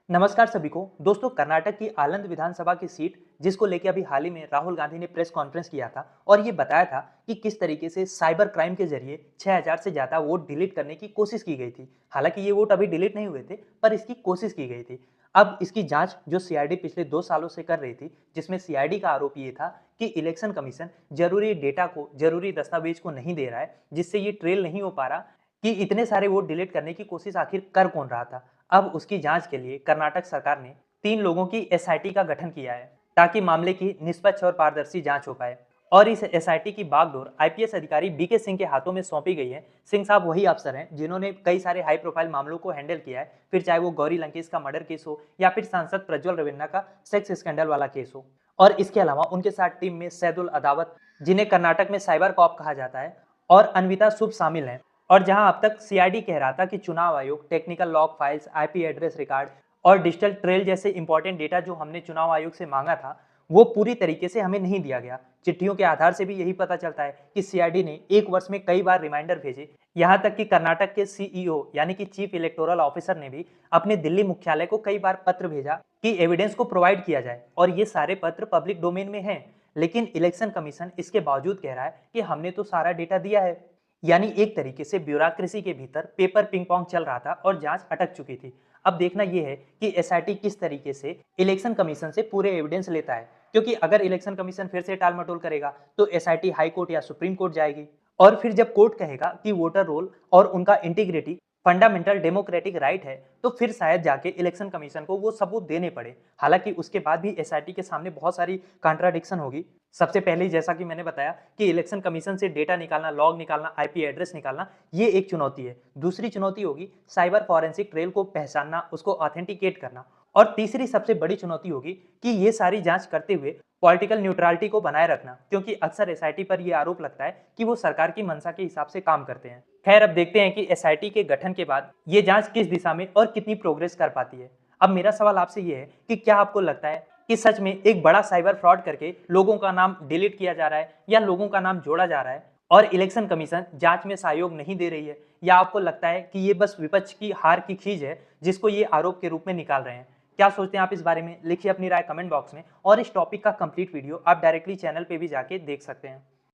नमस्कार सभी को। दोस्तों, कर्नाटक की आलंद विधानसभा की सीट जिसको लेके अभी हाल ही में राहुल गांधी ने प्रेस कॉन्फ्रेंस किया था और ये बताया था कि किस तरीके से साइबर क्राइम के जरिए 6000 से ज्यादा वोट डिलीट करने की कोशिश की गई थी। हालांकि ये वोट अभी डिलीट नहीं हुए थे, पर इसकी कोशिश की गई थी। अब इसकी जांच जो सीआईडी पिछले 2 सालों से कर रही थी, जिसमें सीआईडी का आरोप ये था कि इलेक्शन कमीशन जरूरी डेटा को, जरूरी दस्तावेज को नहीं दे रहा है, जिससे ये ट्रेल नहीं हो पा रहा कि इतने सारे वोट डिलीट करने की कोशिश आखिर कर कौन रहा था। अब उसकी जांच के लिए कर्नाटक सरकार ने 3 लोगों की एसआईटी का गठन किया है, ताकि मामले की निष्पक्ष और पारदर्शी जांच हो पाए। और इस एसआईटी की बागडोर आईपीएस अधिकारी बीके सिंह के हाथों में सौंपी गई है। सिंह साहब वही अफसर हैं जिन्होंने कई सारे हाई प्रोफाइल मामलों को हैंडल किया है, फिर चाहे वो गौरी लंकेश का मर्डर केस हो या फिर सांसद प्रज्वल रविन्ना का सेक्स स्कैंडल वाला केस हो। और इसके अलावा उनके साथ टीम में सैदुल अदावत, जिन्हें कर्नाटक में साइबर कॉप कहा जाता है, और अनविता शुभ शामिल हैं। और जहां अब तक सीआईडी कह रहा था कि चुनाव आयोग technical log files, IP address record और डिजिटल ट्रेल जैसे इंपॉर्टेंट डेटा जो हमने चुनाव आयोग से मांगा था, वो पूरी तरीके से हमें नहीं दिया गया। चिट्ठियों के आधार से भी यही पता चलता है कि सीआईडी ने एक वर्ष में कई बार रिमाइंडर भेजे। यहां तक कि कर्नाटक के सीईओ यानी कि चीफ इलेक्टोरल ऑफिसर ने भी अपने दिल्ली मुख्यालय को कई बार पत्र भेजा कि एविडेंस को प्रोवाइड किया जाए, और ये सारे पत्र पब्लिक डोमेन में हैं। लेकिन इलेक्शन कमीशन इसके बावजूद कह रहा है कि हमने तो सारा डेटा दिया है। यानी एक तरीके से ब्यूरोक्रेसी के भीतर पेपर पिंग पोंग चल रहा था और जांच अटक चुकी थी। अब देखना यह है कि एसआईटी किस तरीके से इलेक्शन कमीशन से पूरे एविडेंस लेता है, क्योंकि अगर इलेक्शन कमीशन फिर से टाल मटोल करेगा तो एसआईटी हाई कोर्ट या सुप्रीम कोर्ट जाएगी। और फिर जब कोर्ट कहेगा कि वोटर रोल और उनका इंटीग्रिटी फंडामेंटल डेमोक्रेटिक राइट है, तो फिर शायद जाके इलेक्शन कमीशन को वो सबूत देने पड़े। हालांकि उसके बाद भी एसआईटी के सामने बहुत सारी कॉन्ट्राडिक्शन होगी। सबसे पहले जैसा कि मैंने बताया कि इलेक्शन कमीशन से डेटा निकालना, लॉग निकालना, आईपी एड्रेस निकालना, ये एक चुनौती है। दूसरी चुनौती होगी साइबर फॉरेंसिक ट्रेल को पहचानना, उसको ऑथेंटिकेट करना। और तीसरी सबसे बड़ी चुनौती होगी कि ये सारी जांच करते हुए पॉलिटिकल न्यूट्रलिटी को बनाए रखना, क्योंकि अक्सर एसआईटी पर यह आरोप लगता है कि वो सरकार की मंशा के हिसाब से काम करते हैं। खैर, अब देखते हैं कि एसआईटी के गठन के बाद ये जांच किस दिशा में और कितनी प्रोग्रेस कर पाती है। अब मेरा सवाल आपसे ये है कि क्या आपको लगता है कि सच में एक बड़ा साइबर फ्रॉड करके लोगों का नाम डिलीट किया जा रहा है या लोगों का नाम जोड़ा जा रहा है और इलेक्शन कमीशन जांच में सहयोग नहीं दे रही है, या आपको लगता है कि ये बस विपक्ष की हार की खींच है जिसको ये आरोप के रूप में निकाल रहे हैं? क्या सोचते हैं आप इस बारे में? लिखिए अपनी राय कमेंट बॉक्स में, और इस टॉपिक का कंप्लीट वीडियो आप डायरेक्टली चैनल पे भी जाके देख सकते हैं।